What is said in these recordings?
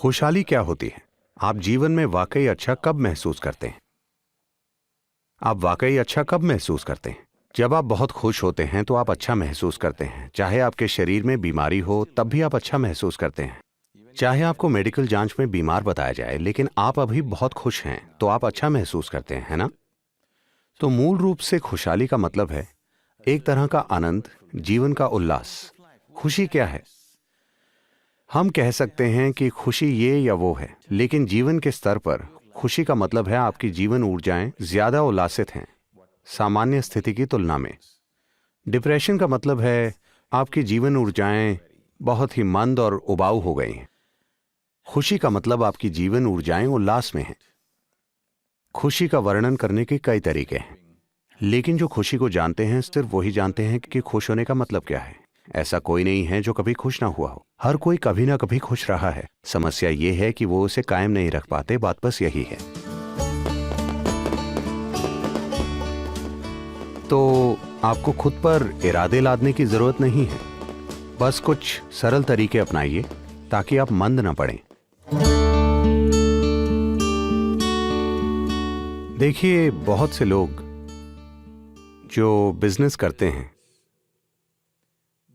खुशहाली क्या होती है? आप जीवन में वाकई अच्छा कब महसूस करते हैं? आप वाकई अच्छा कब महसूस करते हैं? जब आप बहुत खुश होते हैं तो आप अच्छा महसूस करते हैं। चाहे आपके शरीर में बीमारी हो तब भी आप अच्छा महसूस करते हैं। चाहे आपको मेडिकल जांच में बीमार बताया जाए लेकिन आप अभी बहुत खुश हैं तो आप अच्छा महसूस करते हैं, है ना? तो मूल रूप से खुशहाली का मतलब है एक तरह का आनंद, जीवन का उल्लास। खुशी क्या है? हम कह सकते हैं कि खुशी ये या वो है, लेकिन जीवन के स्तर पर खुशी का मतलब है आपकी जीवन ऊर्जाएं ज्यादा उल्लासित हैं सामान्य स्थिति की तुलना में। डिप्रेशन का मतलब है आपकी जीवन ऊर्जाएं बहुत ही मंद और उबाऊ हो गई हैं। खुशी का मतलब आपकी जीवन ऊर्जाएं उल्लास में हैं। खुशी का वर्णन करने के कई तरीके हैं, लेकिन जो खुशी को जानते हैं सिर्फ वही जानते हैं कि खुश होने का मतलब क्या है। ऐसा कोई नहीं है जो कभी खुश ना हुआ हो। हर कोई कभी ना कभी खुश रहा है। समस्या ये है कि वो उसे कायम नहीं रख पाते। बात बस यही है। तो आपको खुद पर इरादे लादने की जरूरत नहीं है। बस कुछ सरल तरीके अपनाइए ताकि आप मंद ना पड़ें। देखिए, बहुत से लोग जो बिजनेस करते हैं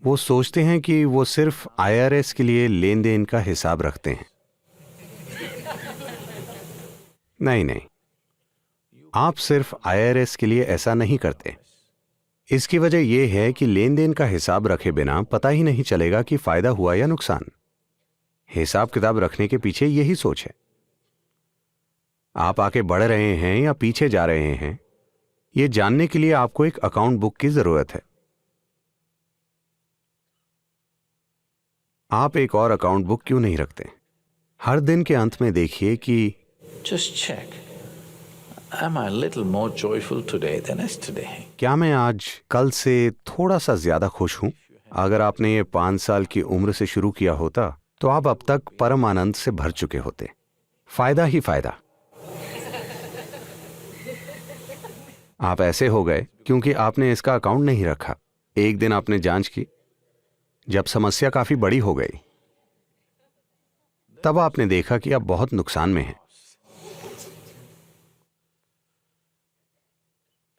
वो सोचते हैं कि वो सिर्फ आईआरएस के लिए लेन देन का हिसाब रखते हैं। नहीं नहीं, आप सिर्फ आईआरएस के लिए ऐसा नहीं करते। इसकी वजह यह है कि लेन देन का हिसाब रखे बिना पता ही नहीं चलेगा कि फायदा हुआ या नुकसान। हिसाब किताब रखने के पीछे यही सोच है। आप आगे बढ़ रहे हैं या पीछे जा रहे हैं, यह जानने के लिए आपको एक अकाउंट बुक की जरूरत है। आप एक और अकाउंट बुक क्यों नहीं रखते? हर दिन के अंत में देखिए कि Just check. Am I a little more joyful today than yesterday? क्या मैं आज कल से थोड़ा सा ज्यादा खुश हूं? अगर आपने ये 5 साल की उम्र से शुरू किया होता तो आप अब तक परम आनंद से भर चुके होते। फायदा ही फायदा। आप ऐसे हो गए क्योंकि आपने इसका अकाउंट नहीं रखा। एक दिन आपने जांच की, जब समस्या काफी बड़ी हो गई तब आपने देखा कि आप बहुत नुकसान में हैं।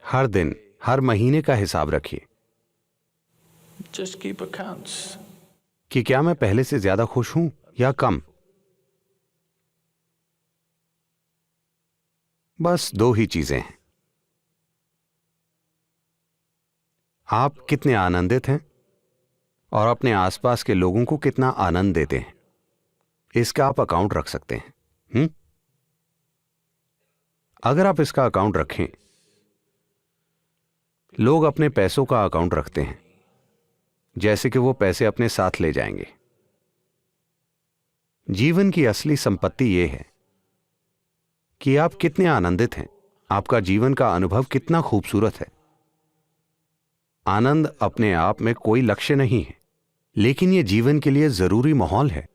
हर दिन, हर महीने का हिसाब रखिए Just keep accounts. कि क्या मैं पहले से ज्यादा खुश हूं या कम। बस 2 ही चीजें हैं। आप कितने आनंदित हैं और अपने आसपास के लोगों को कितना आनंद देते हैं। इसका आप अकाउंट रख सकते हैं। अगर आप इसका अकाउंट रखें, लोग अपने पैसों का अकाउंट रखते हैं, जैसे कि वो पैसे अपने साथ ले जाएंगे। जीवन की असली संपत्ति यह है कि आप कितने आनंदित हैं, आपका जीवन का अनुभव कितना खूबसूरत है। आनंद अपने आप में कोई लक्ष्य नहीं है, लेकिन यह जीवन के लिए जरूरी माहौल है।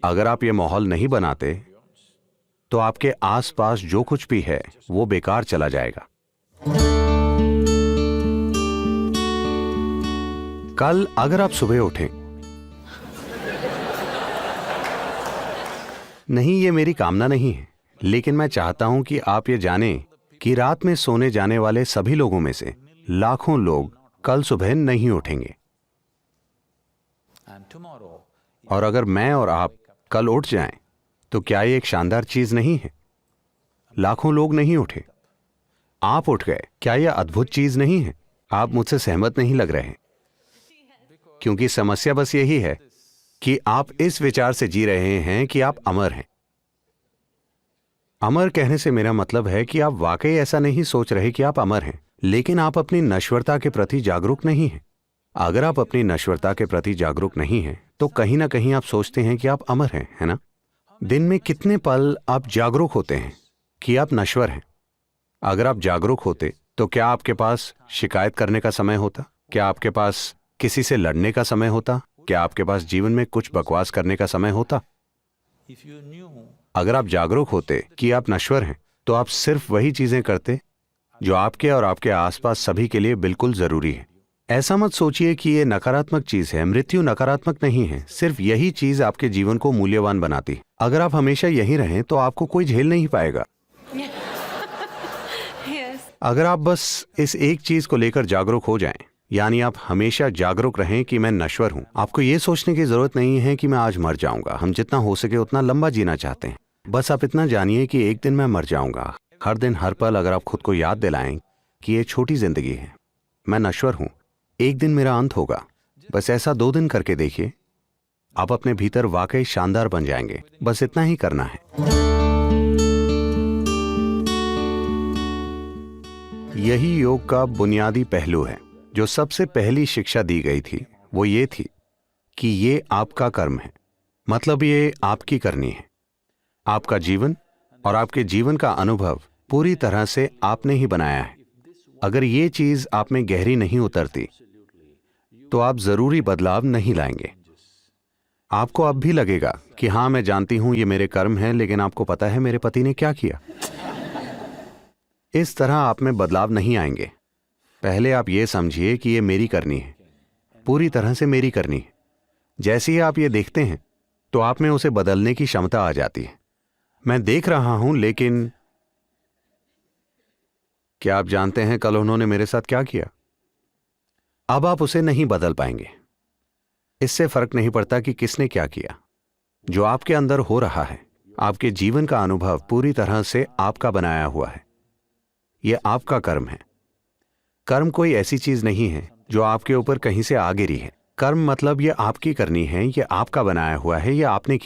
अगर आप यह माहौल नहीं बनाते तो आपके आसपास जो कुछ भी है वो बेकार चला जाएगा। कल अगर आप सुबह उठें, नहीं, ये मेरी कामना नहीं है, लेकिन मैं चाहता हूं कि आप ये जानें कि रात में सोने जाने वाले सभी लोगों में से लाखों लोग कल सुबह नहीं उठेंगे। And tomorrow, और अगर मैं और आप कल उठ जाएं तो क्या ये एक शानदार चीज नहीं है? लाखों लोग नहीं उठे, आप उठ गए। क्या यह अद्भुत चीज नहीं है? आप मुझसे सहमत नहीं लग रहे हैं, क्योंकि समस्या बस यही है कि आप इस विचार से जी रहे हैं कि आप अमर हैं। अमर कहने से मेरा मतलब है कि आप वाकई ऐसा नहीं सोच रहे कि आप अमर हैं, लेकिन आप अपनी नश्वरता के प्रति जागरूक नहीं हैं। अगर आप अपनी नश्वरता के प्रति जागरूक नहीं हैं तो कहीं ना कहीं आप सोचते हैं कि आप अमर हैं, है ना? दिन में कितने पल आप जागरूक होते हैं कि आप नश्वर हैं? अगर आप जागरूक होते तो क्या आपके पास शिकायत करने का समय होता? क्या आपके पास किसी से लड़ने का समय होता? क्या आपके पास जीवन में कुछ बकवास करने का समय होता? if you knew अगर आप जागरूक होते कि आप नश्वर हैं तो आप सिर्फ वही चीजें करते जो आपके और आपके आसपास सभी के लिए बिल्कुल जरूरी है। ऐसा मत सोचिए कि ये नकारात्मक चीज है। मृत्यु नकारात्मक नहीं है, सिर्फ यही चीज आपके जीवन को मूल्यवान बनाती है। अगर आप हमेशा यहीं रहें तो आपको कोई झेल नहीं पाएगा। अगर आप बस इस एक चीज को लेकर जागरूक हो जाएं, यानी आप हमेशा जागरूक रहें कि मैं नश्वर हूं, आपको ये सोचने की जरूरत नहीं है कि मैं आज मर जाऊंगा। हम जितना हो सके उतना लंबा जीना चाहते हैं। बस आप इतना जानिए कि एक दिन मैं मर जाऊंगा। हर दिन हर पल अगर आप खुद को याद दिलाएं कि ये छोटी जिंदगी है, मैं नश्वर हूं, एक दिन मेरा अंत होगा, बस ऐसा 2 दिन करके देखिए, आप अपने भीतर वाकई शानदार बन जाएंगे। बस इतना ही करना है। यही योग का बुनियादी पहलू है। जो सबसे पहली शिक्षा दी गई थी वो ये थी कि ये आपका कर्म है, मतलब ये आपकी करनी है। आपका जीवन और आपके जीवन का अनुभव पूरी तरह से आपने ही बनाया है। अगर ये चीज आप में गहरी नहीं उतरती तो आप जरूरी बदलाव नहीं लाएंगे। आपको अब भी लगेगा कि हाँ, मैं जानती हूं ये मेरे कर्म हैं, लेकिन आपको पता है मेरे पति ने क्या किया। इस तरह आप में बदलाव नहीं आएंगे। पहले आप ये समझिए कि ये मेरी करनी है, पूरी तरह से मेरी करनी है। जैसे ही आप ये देखते हैं तो आप में उसे बदलने की क्षमता आ जाती है। मैं देख रहा हूं, लेकिन क्या आप जानते हैं कल उन्होंने मेरे साथ क्या किया? अब आप उसे नहीं बदल पाएंगे। इससे फर्क नहीं पड़ता कि किसने क्या किया। जो आपके अंदर हो रहा है, आपके जीवन का अनुभव पूरी तरह से आपका बनाया हुआ है। यह आपका कर्म है। कर्म कोई ऐसी चीज नहीं है जो आपके ऊपर कहीं से आ गिरी है। कर्म मतलब यह आपकी करनी है, यह आपका बनाया हुआ है, यह आपने किया।